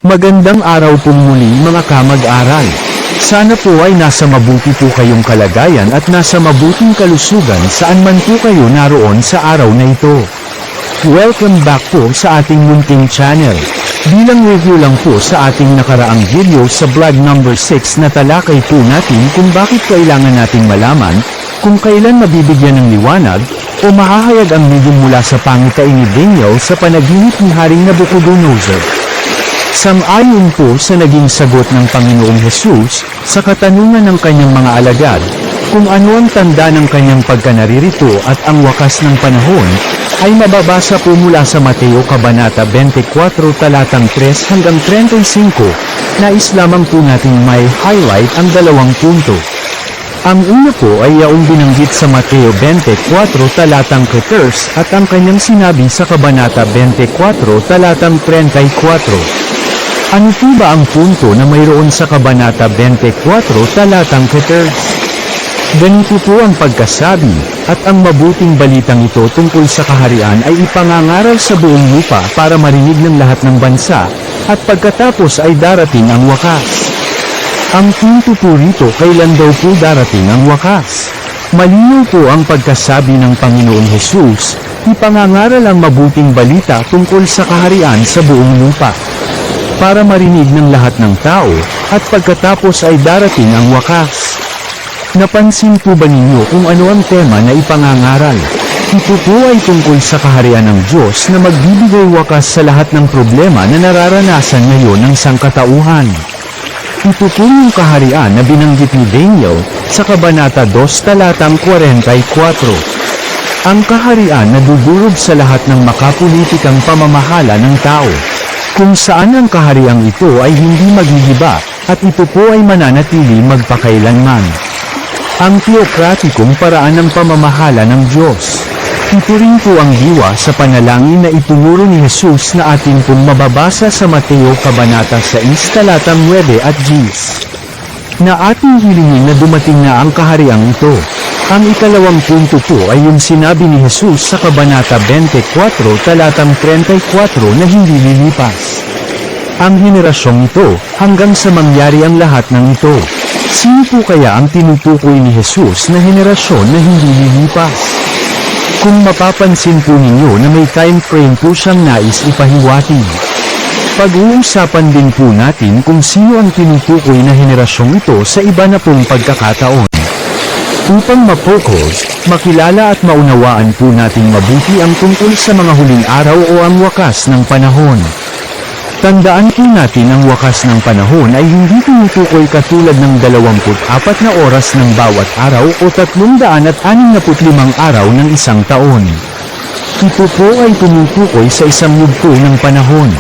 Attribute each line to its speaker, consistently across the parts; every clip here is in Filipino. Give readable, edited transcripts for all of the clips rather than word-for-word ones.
Speaker 1: Magandang araw pong muli mga kamag-aral. Sana po ay nasa mabuti po kayong kalagayan at nasa mabuting kalusugan saan man po kayo naroon sa araw na ito. Welcome back po sa ating munting channel. Bilang review lang po sa ating nakaraang video sa vlog number 6 na talakay po natin kung bakit kailangan nating malaman kung kailan mabibigyan ng liwanag o mahahayag ang medium mula sa pangitain ni Daniel sa panaginip ni Haring Nabucodonosor. Sang-ayon po sa naging sagot ng Panginoong Hesus sa katanungan ng kanyang mga alagad, kung ano ang tanda ng kanyang pagkanaririto at ang wakas ng panahon, ay mababasa po mula sa Mateo Kabanata 24 talatang 3 hanggang 35, nais lamang po natin may highlight ang dalawang punto. Ang una po ay yaong binanggit sa Mateo 24 talatang 14 at ang kanyang sinabi sa Kabanata 24 talatang 34. Ano po ba ang punto na mayroon sa Kabanata 24 talatang 14? Ganito po ang pagkasabi, at ang mabuting balitang ito tungkol sa kaharian ay ipangangaral sa buong lupa para marinig ng lahat ng bansa, at pagkatapos ay darating ang wakas. Ang punto po rito, kailan daw po darating ang wakas? Malinaw po ang pagkasabi ng Panginoong Hesus, ipangangaral ang mabuting balita tungkol sa kaharian sa buong lupa para marinig ng lahat ng tao, at pagkatapos ay darating ang wakas. Napansin po ba ninyo kung ano ang tema na ipangangaral? Ito po ay tungkol sa kaharian ng Diyos na magbibigay wakas sa lahat ng problema na nararanasan ngayon ng sangkatauhan. Ito po yung kaharian na binanggit ni Daniel sa Kabanata 2 talatang 44. Ang kaharian na dudurog sa lahat ng makapulitikang pamamahala ng tao, kung saan ang kahariang ito ay hindi maghihiba, at ito po ay mananatili magpakailanman. Ang teokratikong paraan ng pamamahala ng Diyos. Ito rin po ang diwa sa panalangin na itinuro ni Hesus na atin pong mababasa sa Mateo Kabanata 6 talatang 9 at 10. Na ating hilingin na dumating na ang kahariang ito. Ang ikalawang punto po ay yung sinabi ni Hesus sa Kabanata 24 talatang 34 na hindi lilipas. Ang henerasyong ito, hanggang sa mangyari ang lahat ng ito. Sino po kaya ang tinutukoy ni Hesus na henerasyon na hindi lilipas? Kung mapapansin po ninyo na may time frame po siyang nais ipahiwatig. Pag-uusapan din po natin kung sino ang tinutukoy na henerasyong ito sa iba na pong pagkakataon. Upang ma-focus, makilala at maunawaan po nating mabuti ang tungkol sa mga huling araw o ang wakas ng panahon. Tandaan po natin ang wakas ng panahon ay hindi tinutukoy katulad ng 24 na oras ng bawat araw o 365 araw ng isang taon. Ito po ay tumutukoy sa isang yugto ng panahon.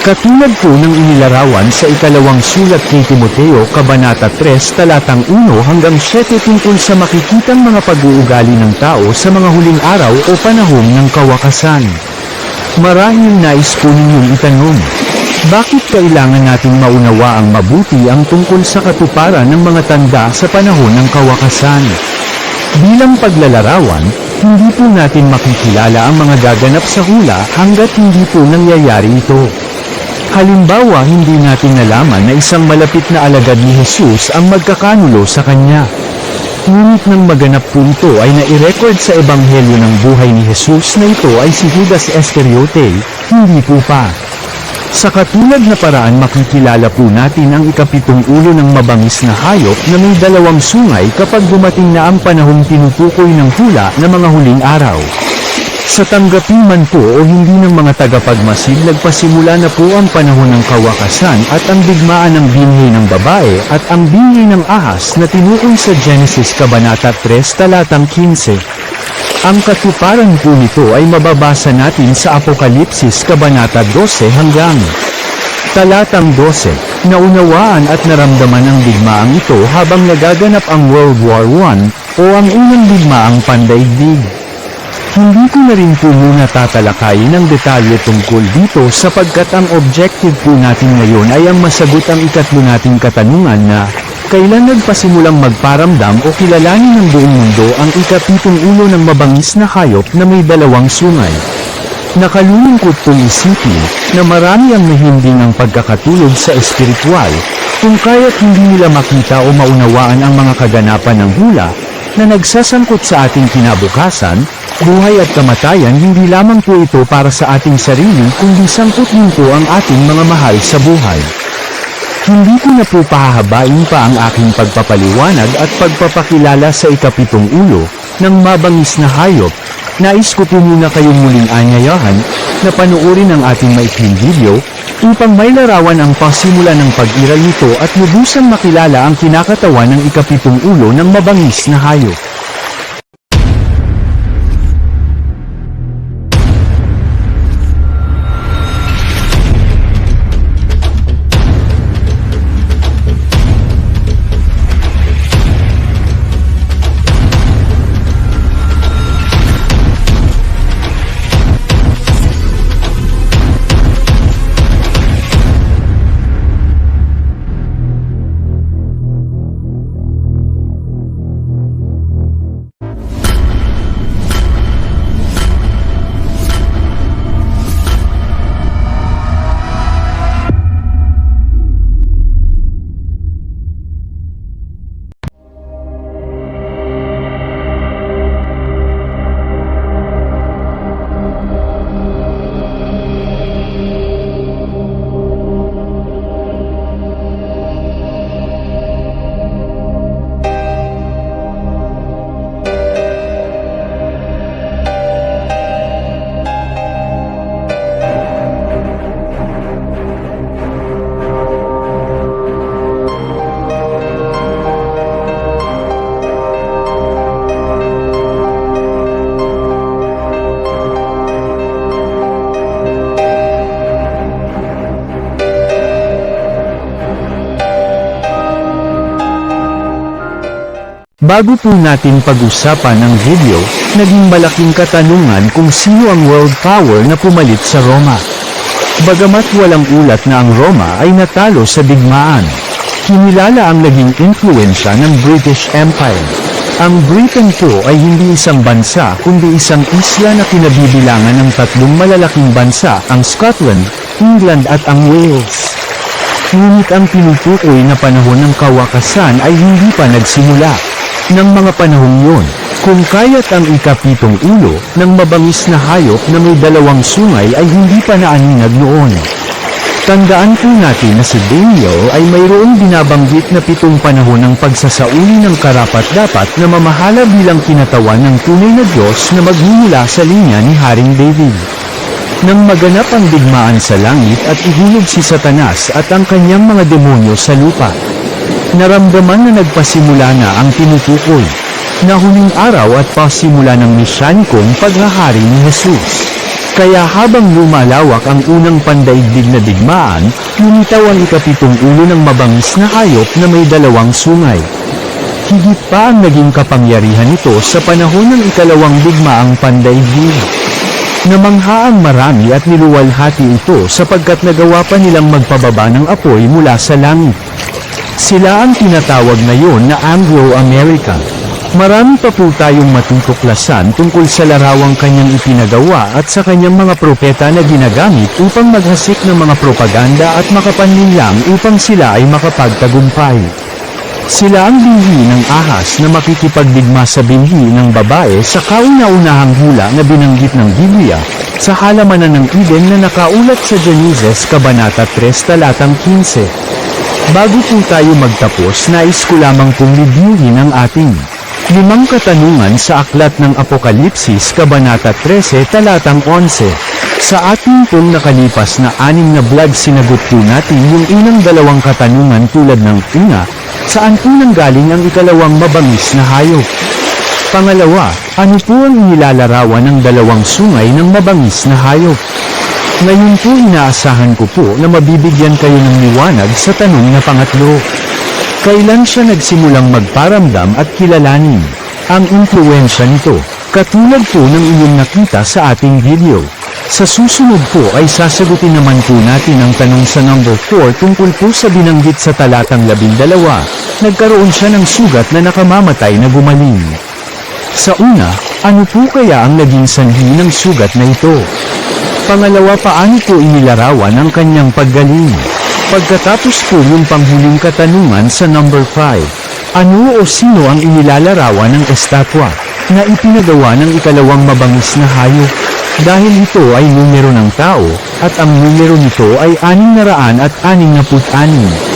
Speaker 1: Katulad po ng inilarawan sa ikalawang sulat kay Timoteo Kabanata 3 talatang 1 hanggang 7 tungkol sa makikitang mga pag-uugali ng tao sa mga huling araw o panahon ng kawakasan. Marahil nais po ninyong itanong, bakit kailangan nating maunawaang mabuti ang tungkol sa katuparan ng mga tanda sa panahon ng kawakasan? Bilang paglalarawan, hindi po natin makikilala ang mga gaganap sa hula hanggat hindi po nangyayari ito. Halimbawa, hindi natin nalaman na isang malapit na alagad ni Hesus ang magkakanulo sa kanya. Ngunit nang maganap po ito ay nai-record sa ebanghelyo ng buhay ni Hesus na ito ay si Judas Iscariote, hindi po pa. Sa katulad na paraan makikilala po natin ang ikapitong ulo ng mabangis na hayop na may dalawang sungay kapag dumating na ang panahong tinutukoy ng hula na mga huling araw. Sa tanggapin man po o hindi ng mga tagapagmasid, nagpasimula na po ang panahon ng kawakasan at ang digmaan ng binhi ng babae at ang binhi ng ahas na tinukoy sa Genesis Kabanata 3 talatang 15. Ang katuparan po nito ay mababasa natin sa Apokalipsis Kabanata 12 hanggang talatang 12. Naunawaan at naramdaman ang digmaang ito habang nagaganap ang World War I o ang unang digmaang pandaigdig. Hindi ko na rin po muna tatalakayin ang detalye tungkol dito sapagkat ang objective po natin ngayon ay ang masagot ang ikatlo nating katanungan na, kailan nagpasimulang magparamdam o kilalanin ng buong mundo ang ikapitong ulo ng mabangis na hayop na may dalawang sungay? Nakalulungkot kong isipin na marami ang nahimbing ang pagkakatulog sa espiritual, kung kaya't hindi nila makita o maunawaan ang mga kaganapan ng hula, na nagsasangkot sa ating kinabukasan, buhay at kamatayan. Hindi lamang po ito para sa ating sarili kundi sangkot din po ang ating mga mahal sa buhay. Hindi ko na po pahahabain pa ang aking pagpapaliwanag at pagpapakilala sa ikapitong ulo ng mabangis na hayop. Nais ko po muna kayong muling anyayahan na panoorin ang ating maikling video upang may larawan ang pasimula ng pag-iral nito at lubusang makilala ang kinakatawan ng ikapitong ulo ng mabangis na hayop. Bago po natin pag-usapan ang video, naging malaking katanungan kung sino ang world power na pumalit sa Roma. Bagamat walang ulat na ang Roma ay natalo sa digmaan, kinilala ang naging impluwensya ng British Empire. Ang Britain po ay hindi isang bansa kundi isang isla na kinabibilangan ng tatlong malalaking bansa, ang Scotland, England at ang Wales. Ngunit ang tinutukoy na panahon ng kawakasan ay hindi pa nagsimula. Ng mga panahong yun, kung kaya't ang ikapitong ulo ng mabangis na hayop na may dalawang sungay ay hindi pa naaninag noon. Tandaan po natin na si Daniel ay mayroong binabanggit na 7 panahon ng pagsasauli ng karapat-dapat na mamahala bilang kinatawan ng tunay na Diyos na magmumula sa linya ni Haring David. Nang maganap ang digmaan sa langit at ihulog si Satanas at ang kanyang mga demonyo sa lupa, naramdaman na nagpasimula na ang tinutukoy na huling araw at pasimula ng mesyanikong paghahari ni Jesus. Kaya habang lumalawak ang unang pandaigdig na digmaan, lumitaw ang ikapitong ulo ng mabangis na hayop na may dalawang sungay. Higit pa ang naging kapangyarihan nito sa panahon ng ikalawang digmaang pandaigdig. Namangha ang marami at niluwalhati ito sapagkat nagawa pa nilang magpababa ng apoy mula sa langit. Sila ang tinatawag ngayon na Anglo-American. Marami pa po tayong matutuklasan tungkol sa larawang kanyang ipinagawa at sa kanyang mga propeta na ginagamit upang maghasik ng mga propaganda at makapanlinlang upang sila ay makapagtagumpay. Sila ang binhi ng ahas na makikipagdigma sa binhi ng babae sa kauna-unahang hula na binanggit ng Biblia, sa halamanan ng Eden na nakaulat sa Genesis Kabanata 3 talatang 15. Bago po tayo magtapos, nais ko lamang pong reviewin ang ating 5 katanungan sa aklat ng Apokalipsis Kabanata 13 talatang 11. Sa ating pong nakalipas na 6 na vlog sinagot po natin yung unang 2 katanungan tulad ng una, saan po nanggaling ang ikalawang mabangis na hayop? Pangalawa, ano po ang inilalarawan ng 2 sungay ng mabangis na hayop? Ngayon po inaasahan ko po na mabibigyan kayo ng liwanag sa tanong na pangatlo. Kailan siya nagsimulang magparamdam at kilalanin ang impluwensya nito, katulad po ng inyong nakita sa ating video. Sa susunod po ay sasagutin naman po natin ang tanong sa number 4 tungkol po sa binanggit sa talatang 12, nagkaroon siya ng sugat na nakamamatay na gumaling. Sa una, ano po kaya ang naging sanhi ng sugat na ito? Pangalawa, paano po inilarawan ang kanyang paggaling? Pagkatapos po yung panghuling katanungan sa number 5. Ano o sino ang inilalarawan ng estatwa na ipinagawa ng ikalawang mabangis na hayop? Dahil ito ay numero ng tao, at ang numero nito ay 666.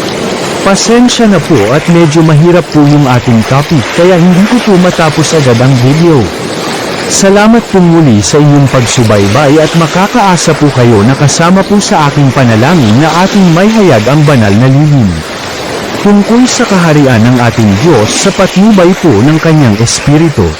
Speaker 1: Pasensya na po at medyo mahirap po yung ating topic kaya hindi ko po matapos agad ang video. Salamat po muli sa inyong pagsubaybay at makakaasa po kayo na kasama po sa aking panalangin na ating maihayag ang banal na lihim tungkol sa kaharian ng ating Diyos sa patnubay po ng kanyang Espiritu.